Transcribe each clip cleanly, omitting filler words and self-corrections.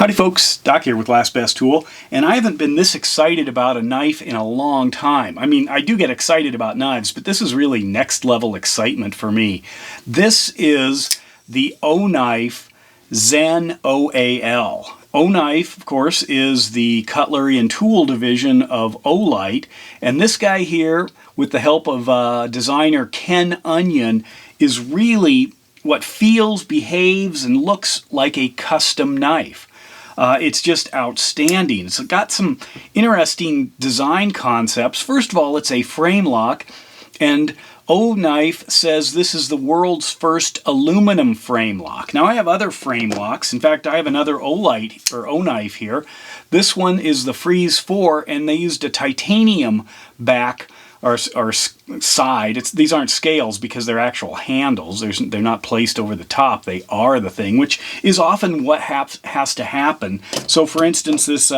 Howdy folks, Doc here with Last Best Tool, and I haven't been this excited about a knife in a long time. I mean, I do get excited about knives, but this is really next level excitement for me. This is the Oknife XEN-OAL. Oknife, of course, is the cutlery and tool division of Olight, and this guy here, with the help of designer Ken Onion, is really what feels, behaves, and looks like a custom knife. It's just outstanding. It's got some interesting design concepts. First of all, it's a frame lock, and Oknife says this is the world's first aluminum frame lock. Now, I have other frame locks. In fact, I have another Olight or Oknife here. This one is the Freeze 4, and they used a titanium back or side. These aren't scales because they're actual handles. They're not placed over the top. They are the thing, which is often what has to happen. So, for instance, this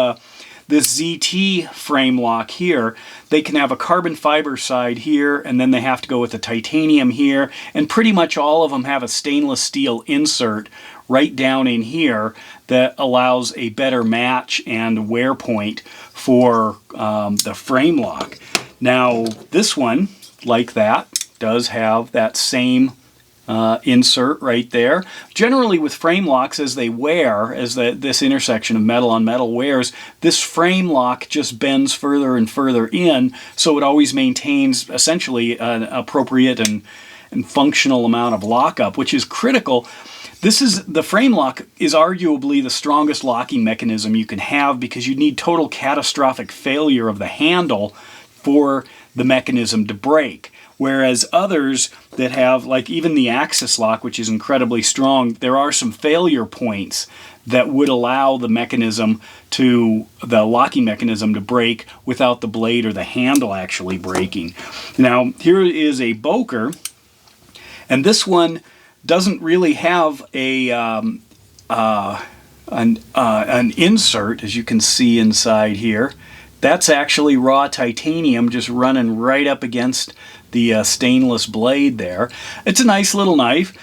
ZT frame lock here, they can have a carbon fiber side here, and then they have to go with the titanium here, and pretty much all of them have a stainless steel insert right down in here that allows a better match and wear point for the frame lock. Now, this one, like that, does have that same insert right there. Generally with frame locks, as they wear, as this intersection of metal on metal wears, this frame lock just bends further and further in, so it always maintains essentially an appropriate and functional amount of lockup, which is critical. The frame lock is arguably the strongest locking mechanism you can have because you need total catastrophic failure of the handle for the mechanism to break. Whereas others that have, like even the axis lock, which is incredibly strong, there are some failure points that would allow the locking mechanism to break without the blade or the handle actually breaking. Now, here is a Boker, and this one doesn't really have an insert, as you can see inside here. That's actually raw titanium just running right up against the stainless blade there. It's a nice little knife.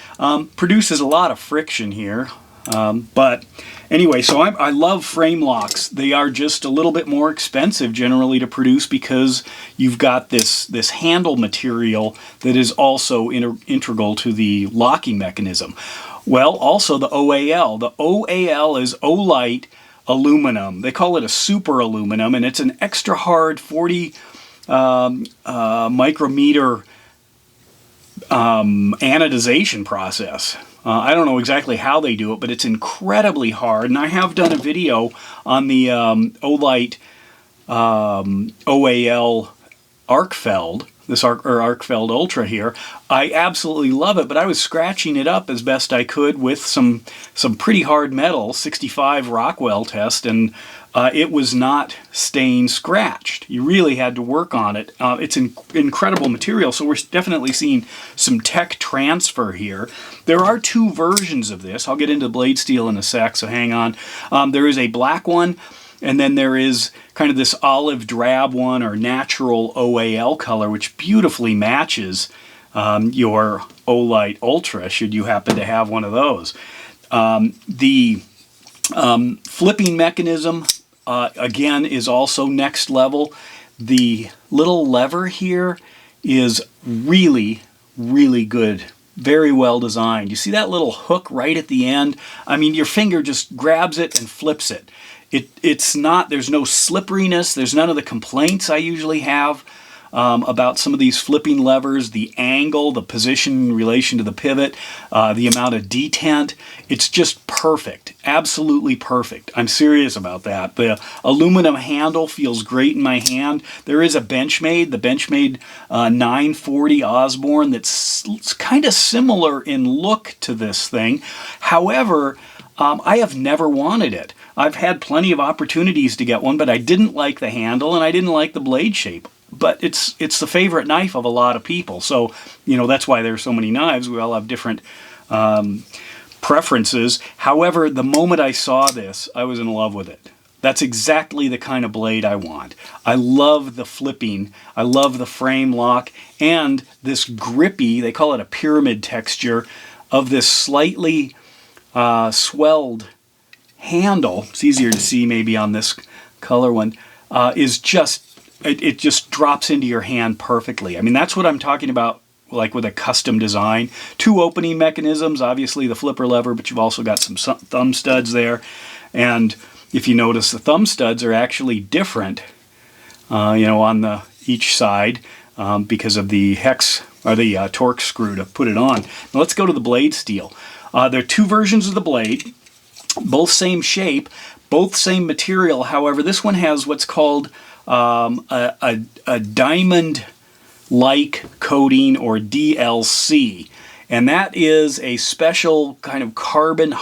Produces a lot of friction here. But anyway, so I love frame locks. They are just a little bit more expensive generally to produce because you've got this handle material that is also integral to the locking mechanism. Well, also the OAL. The OAL is Olight aluminum. They call it a super aluminum, and it's an extra hard 40 micrometer anodization process. I don't know exactly how they do it, but it's incredibly hard, and I have done a video on the Olight OAL Arkfeld, this Arkfeld Ultra here. I absolutely love it, but I was scratching it up as best I could with some pretty hard metal, 65 Rockwell test, and it was not stain scratched. You really had to work on it. It's an incredible material, so we're definitely seeing some tech transfer here. There are two versions of this. I'll get into blade steel in a sec, so hang on. There is a black one, and then there is kind of this olive drab one, or natural OAL color, which beautifully matches your Olight Ultra, should you happen to have one of those. The flipping mechanism, again, is also next level. The little lever here is really, really good. Very well designed. You see that little hook right at the end? I mean, your finger just grabs it and flips it. There's no slipperiness. There's none of the complaints I usually have about some of these flipping levers, the angle, the position in relation to the pivot, the amount of detent. It's just perfect. Absolutely perfect. I'm serious about that. The aluminum handle feels great in my hand. There is a Benchmade, the Benchmade 940 Osborne, that's kind of similar in look to this thing. However, I have never wanted it. I've had plenty of opportunities to get one, but I didn't like the handle and I didn't like the blade shape. But it's the favorite knife of a lot of people. So, you know, that's why there's so many knives. We all have different preferences. However, the moment I saw this, I was in love with it. That's exactly the kind of blade I want. I love the flipping. I love the frame lock and this grippy, they call it a pyramid texture, of this slightly swelled handle, it's easier to see maybe on this color one, is just, it just drops into your hand perfectly. I mean, that's what I'm talking about, like with a custom design. 2 opening mechanisms, obviously the flipper lever, but you've also got some thumb studs there. And if you notice, the thumb studs are actually different, you know, on each side because of the hex, or the torque screw to put it on. Now let's go to the blade steel. There are 2 versions of the blade, both same shape, both same material. However, this one has what's called a diamond-like coating, or DLC. And that is a special kind of carbon,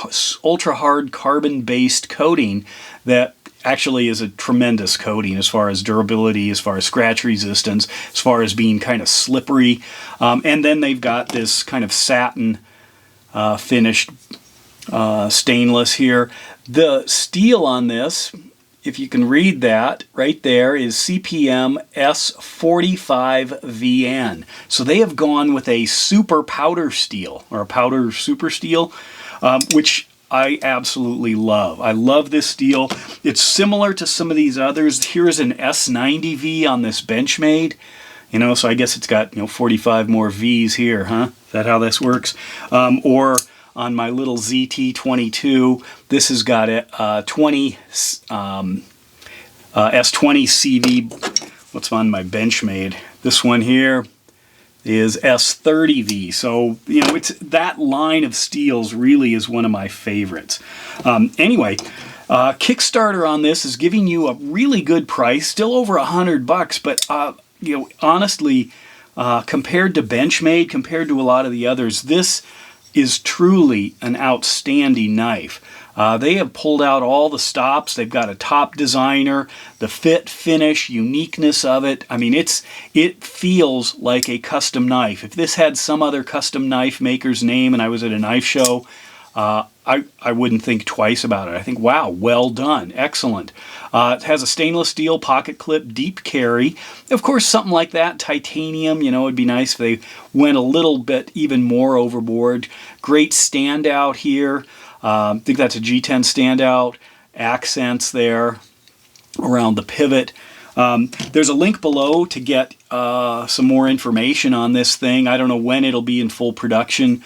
ultra-hard carbon-based coating that actually is a tremendous coating as far as durability, as far as scratch resistance, as far as being kind of slippery. And then they've got this kind of satin finished stainless here. The steel on this, if you can read that right there, is CPM S45VN. So they have gone with a super powder steel, or a powder super steel, which I absolutely love. I love this steel. It's similar to some of these others. Here's an S90V on this Benchmade. You know, so I guess it's got, you know, 45 more V's here, huh? Is that how this works? Or on my little ZT22, this has got a S20CV. What's on my Benchmade? This one here is S30V. So, you know, it's that line of steels really is one of my favorites. Anyway, Kickstarter on this is giving you a really good price, still over $100, but you know, honestly, compared to Benchmade, compared to a lot of the others, this is truly an outstanding knife. They have pulled out all the stops. They've got a top designer, the fit, finish, uniqueness of it. I mean, it feels like a custom knife. If this had some other custom knife maker's name and I was at a knife show, I wouldn't think twice about it. I think, wow, well done, excellent. It has a stainless steel pocket clip, deep carry. Of course, something like that, titanium, you know, it'd be nice if they went a little bit even more overboard. Great standout here. I think that's a G10 standout. Accents there around the pivot. There's a link below to get some more information on this thing. I don't know when it'll be in full production.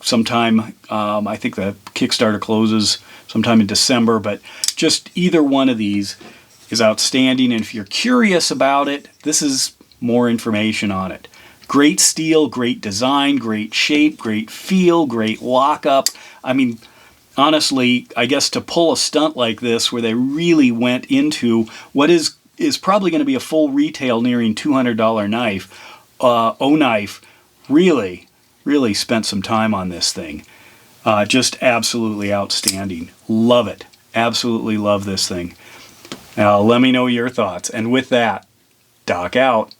Sometime, I think the Kickstarter closes sometime in December, but just either one of these is outstanding. And if you're curious about it, this is more information on it. Great steel, great design, great shape, great feel, great lockup. I mean, honestly, I guess to pull a stunt like this where they really went into what is probably going to be a full retail nearing $200 knife, Oknife really spent some time on this thing. Just absolutely outstanding. Love it. Absolutely love this thing. Now, let me know your thoughts. And with that, Doc out.